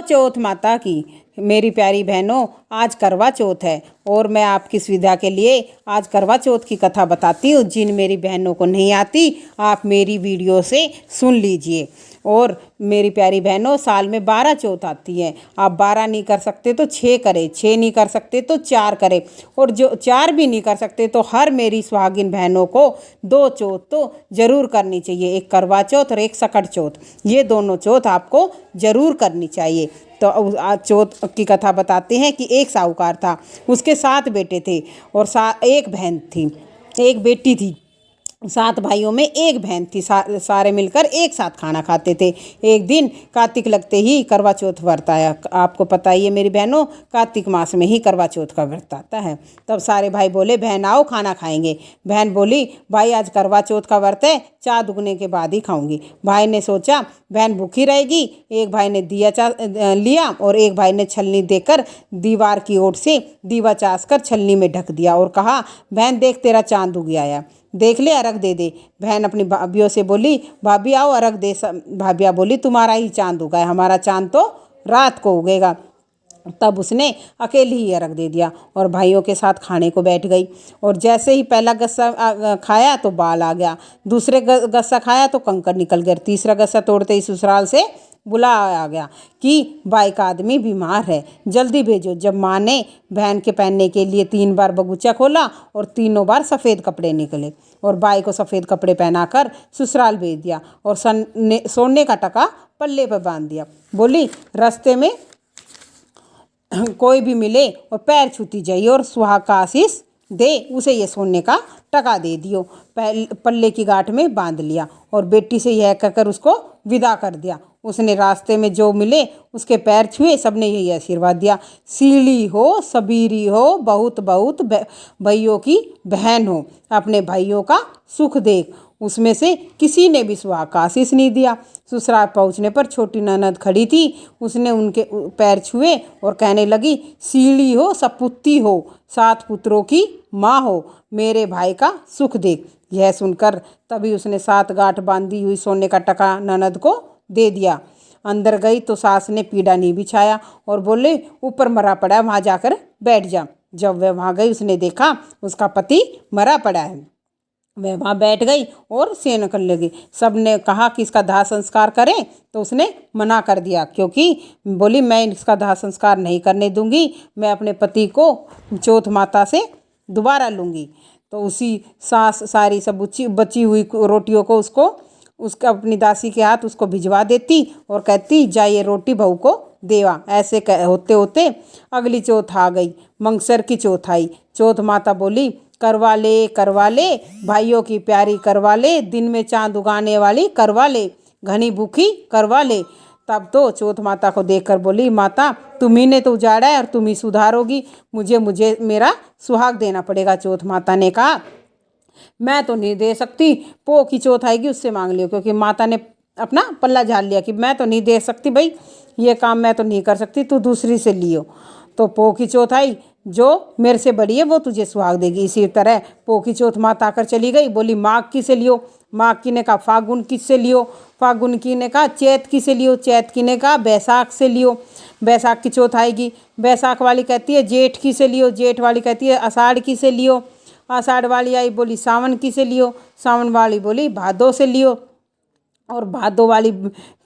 चौथ माता की। मेरी प्यारी बहनों, आज करवा चौथ है और मैं आपकी सुविधा के लिए आज करवा चौथ की कथा बताती हूँ। जिन मेरी बहनों को नहीं आती, आप मेरी वीडियो से सुन लीजिए। और मेरी प्यारी बहनों, साल में 12 चौथ आती है। आप 12 नहीं कर सकते तो 6 करें, 6 नहीं कर सकते तो 4 करें, और जो 4 भी नहीं कर सकते तो हर मेरी सुहागिन बहनों को 2 चौथ तो ज़रूर करनी चाहिए। एक करवा चौथ और एक सकट चौथ, ये दोनों चौथ आपको ज़रूर करनी चाहिए। तो आज चौथ की कथा बताते हैं कि एक साहूकार था, उसके 7 बेटे थे और एक बहन थी, एक बेटी थी। 7 भाइयों में एक बहन थी। सारे मिलकर एक साथ खाना खाते थे। एक दिन कार्तिक लगते ही करवा चौथ व्रत आया। आपको पता ही है मेरी बहनों, कार्तिक मास में ही करवा चौथ का व्रत आता है। तब सारे भाई बोले, बहन आओ खाना खाएंगे। बहन बोली, भाई आज करवा चौथ का व्रत है, चाय दुगने के बाद ही खाऊंगी। भाई ने सोचा बहन भूखी रहेगी। एक भाई ने दिया लिया और एक भाई ने छलनी देकर दीवार की ओर से दीवा चास कर छलनी में ढक दिया और कहा, बहन देख तेरा चांद उग आया, देख ले अर्घ दे दे। बहन अपनी भाभियों से बोली, भाभी आओ अर्घ दे। भाभिया बोली, तुम्हारा ही चांद उगा है, हमारा चांद तो रात को उगेगा। तब उसने अकेली ही अर्घ दे दिया और भाइयों के साथ खाने को बैठ गई। और जैसे ही पहला गस्सा खाया तो बाल आ गया, दूसरे गस्सा खाया तो कंकड़ निकल गया, तीसरा गस्सा तोड़ते ही ससुराल से बुला आ गया कि भाई का आदमी बीमार है, जल्दी भेजो। जब माँ ने बहन के पहनने के लिए 3 बार बगीचा खोला और तीनों बार सफ़ेद कपड़े निकले और भाई को सफ़ेद कपड़े पहनाकर ससुराल भेज दिया और सोने का टका पल्ले पर बांध दिया। बोली, रास्ते में कोई भी मिले और पैर छूती जाइए और सुहाग का आशीष दे, उसे ये सोने का टका दे दियो। पल्ले की गांठ में बांध लिया और बेटी से यह कहकर उसको विदा कर दिया। उसने रास्ते में जो मिले उसके पैर छुए, सबने यही आशीर्वाद दिया, सीली हो, सबीरी हो, बहुत बहुत भाइयों की बहन हो, अपने भाइयों का सुख देख। उसमें से किसी ने भी सुहाग का आशीष नहीं दिया। ससुराल पहुँचने पर छोटी ननद खड़ी थी, उसने उनके पैर छुए और कहने लगी, सीली हो, सपुती हो, 7 पुत्रों की माँ हो, मेरे भाई का सुख देख। यह सुनकर तभी उसने 7 गांठ बांधी हुई सोने का टका ननद को दे दिया। अंदर गई तो सास ने पीड़ा नहीं बिछाया और बोले, ऊपर मरा पड़ा है, वहाँ जाकर बैठ जा। जब वह वहाँ गई, उसने देखा उसका पति मरा पड़ा है। वह वहाँ बैठ गई और सेन करने लगी। सब ने कहा कि इसका दाह संस्कार करें, तो उसने मना कर दिया, क्योंकि बोली, मैं इसका दाह संस्कार नहीं करने दूंगी, मैं अपने पति को चौथ माता से दोबारा लूँगी। तो उसी सास सारी सब बची हुई रोटियों को उसका अपनी दासी के हाथ उसको भिजवा देती और कहती, जाइए रोटी बहू को देवा। ऐसे होते होते अगली चौथ आ गई, मंगसर की चौथ आई। चौथ माता बोली, करवा ले भाइयों की प्यारी, करवा ले, दिन में चांद उगाने वाली, करवा ले, घनी भूखी करवा ले। तब तो चौथ माता को देखकर बोली, माता तुम्ही ने तो उजाड़ा है और तुम ही सुधारोगी, मुझे मेरा सुहाग देना पड़ेगा। चौथ माता ने कहा, मैं तो नहीं दे सकती, पो की चौथ आएगी उससे मांग लियो। क्योंकि माता ने अपना पल्ला झाड़ लिया कि मैं तो नहीं दे सकती भाई, ये काम मैं तो नहीं कर सकती, तू दूसरी से लियो। तो पो की चौथ आई, जो मेरे से बड़ी है वो तुझे सुहाग देगी। इसी तरह पो की चौथ माता आकर चली गई। बोली, माघ की से लियो। माघ की ने कहा, फागुन की से लियो। फागुन की ने कहा, चैत की से लियो। चैत की ने कहा, बैसाख से लियो। बैसाख की चौथ आएगी। बैसाख वाली कहती है, जेठ की से लियो। जेठ वाली कहती है, आषाढ़ की से लियो। आषाढ़ वाली आई, बोली, सावन की से लियो। सावन वाली बोली, भादो से लियो। और भादो वाली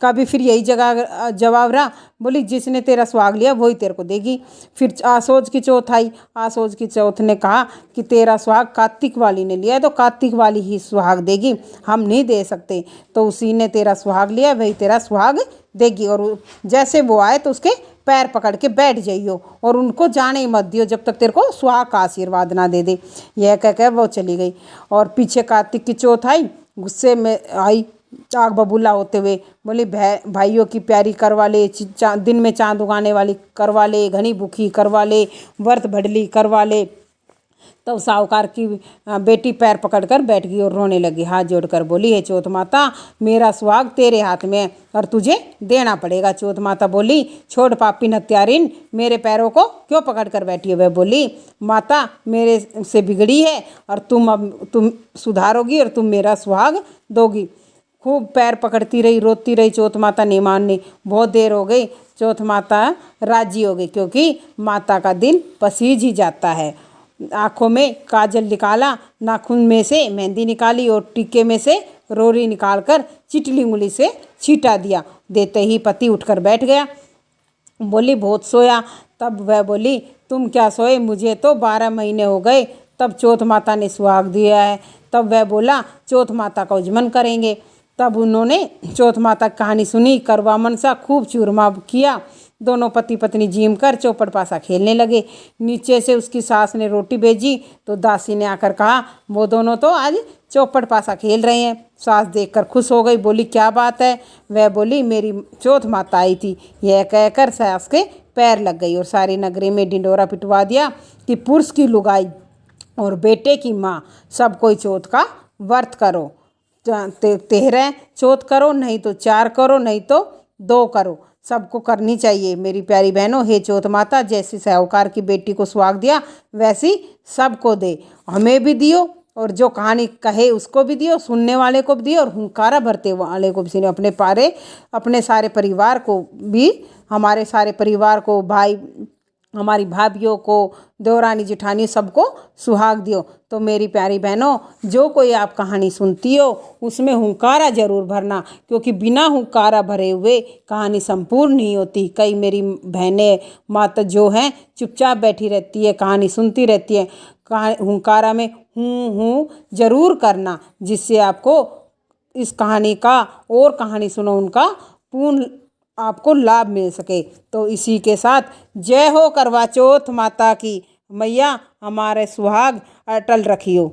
का भी फिर यही जवाब रहा, बोली, जिसने तेरा सुहाग लिया वही तेरे को देगी। फिर आसोज की चौथ आई। आसोज की चौथ ने कहा कि तेरा सुहाग कार्तिक वाली ने लिया है तो कार्तिक वाली ही सुहाग देगी, हम नहीं दे सकते। तो उसी ने तेरा सुहाग लिया, वही तेरा सुहाग देगी। और जैसे वो आए तो उसके पैर पकड़ के बैठ जाइयो और उनको जाने ही मत दियो जब तक तेरे को सुहाग का आशीर्वाद ना दे दे। यह कहकर वो चली गई। और पीछे कार्तिक की चौथ आई, गुस्से में आई, आग बबूला होते हुए बोली, भाइयों की प्यारी करवा ले, दिन में चांद उगाने वाली करवा ले, घनी भूखी करवा ले, व्रत भडली करवा ले। तब साहूकार की बेटी पैर पकड़कर बैठ गई और रोने लगी, हाथ जोड़कर बोली, हे चौथ माता, मेरा सुहाग तेरे हाथ में है और तुझे देना पड़ेगा। चौथ माता बोली, छोड़ पापी हत्यारिन, मेरे पैरों को क्यों पकड़ कर बैठी है। वह बोली, माता मेरे से बिगड़ी है और तुम सुधारोगी और तुम मेरा सुहाग दोगी। खूब पैर पकड़ती रही, रोती रही। चौथ माता नहीं मानी। बहुत देर हो गई, चौथ माता राजी हो गई, क्योंकि माता का दिल पसीज ही जाता है। आँखों में काजल निकाला, नाखून में से मेहंदी निकाली और टीके में से रोरी निकालकर चिटली उंगली से छींटा दिया। देते ही पति उठकर बैठ गया। बोली बहुत सोया। तब वह बोली तुम क्या सोए, मुझे तो 12 महीने हो गए तब चौथ माता ने सुहाग दिया है। तब वह बोला चौथ माता का उजमन करेंगे। तब उन्होंने चौथ माता की कहानी सुनी, करवा मनसा खूब चूरमा किया। दोनों पति पत्नी जीम कर चौपड़ पासा खेलने लगे। नीचे से उसकी सास ने रोटी भेजी तो दासी ने आकर कहा वो दोनों तो आज चौपड़ पासा खेल रहे हैं। सास देखकर खुश हो गई, बोली क्या बात है। वह बोली मेरी चौथ माता आई थी। यह कहकर सास के पैर लग गई और सारी नगरी में ढिंडोरा पिटवा दिया कि पुरुष की लुगाई और बेटे की माँ सब कोई चौथ का व्रत करो। 13 चौथ करो, नहीं तो 4 करो, नहीं तो 2 करो, सबको करनी चाहिए। मेरी प्यारी बहनों, हे चौथ माता, जैसी साहूकार की बेटी को सुहाग दिया वैसी सबको दे, हमें भी दियो और जो कहानी कहे उसको भी दियो, सुनने वाले को भी दियो और हुंकारा भरते वाले को भी सुनियो। अपने सारे परिवार को भी, हमारे सारे परिवार को, भाई हमारी भाभीियों को, देवरानी जेठानी सबको सुहाग दियो। तो मेरी प्यारी बहनों, जो कोई आप कहानी सुनती हो उसमें हुंकारा जरूर भरना, क्योंकि बिना हुंकारा भरे हुए कहानी संपूर्ण नहीं होती। कई मेरी बहनें माता जो हैं चुपचाप बैठी रहती है, कहानी सुनती रहती है। हुंकारा में हूँ जरूर करना, जिससे आपको इस कहानी का और कहानी सुनो उनका पूर्ण आपको लाभ मिल सके। तो इसी के साथ जय हो करवा चौथ माता की। मैया हमारे सुहाग अटल रखियो।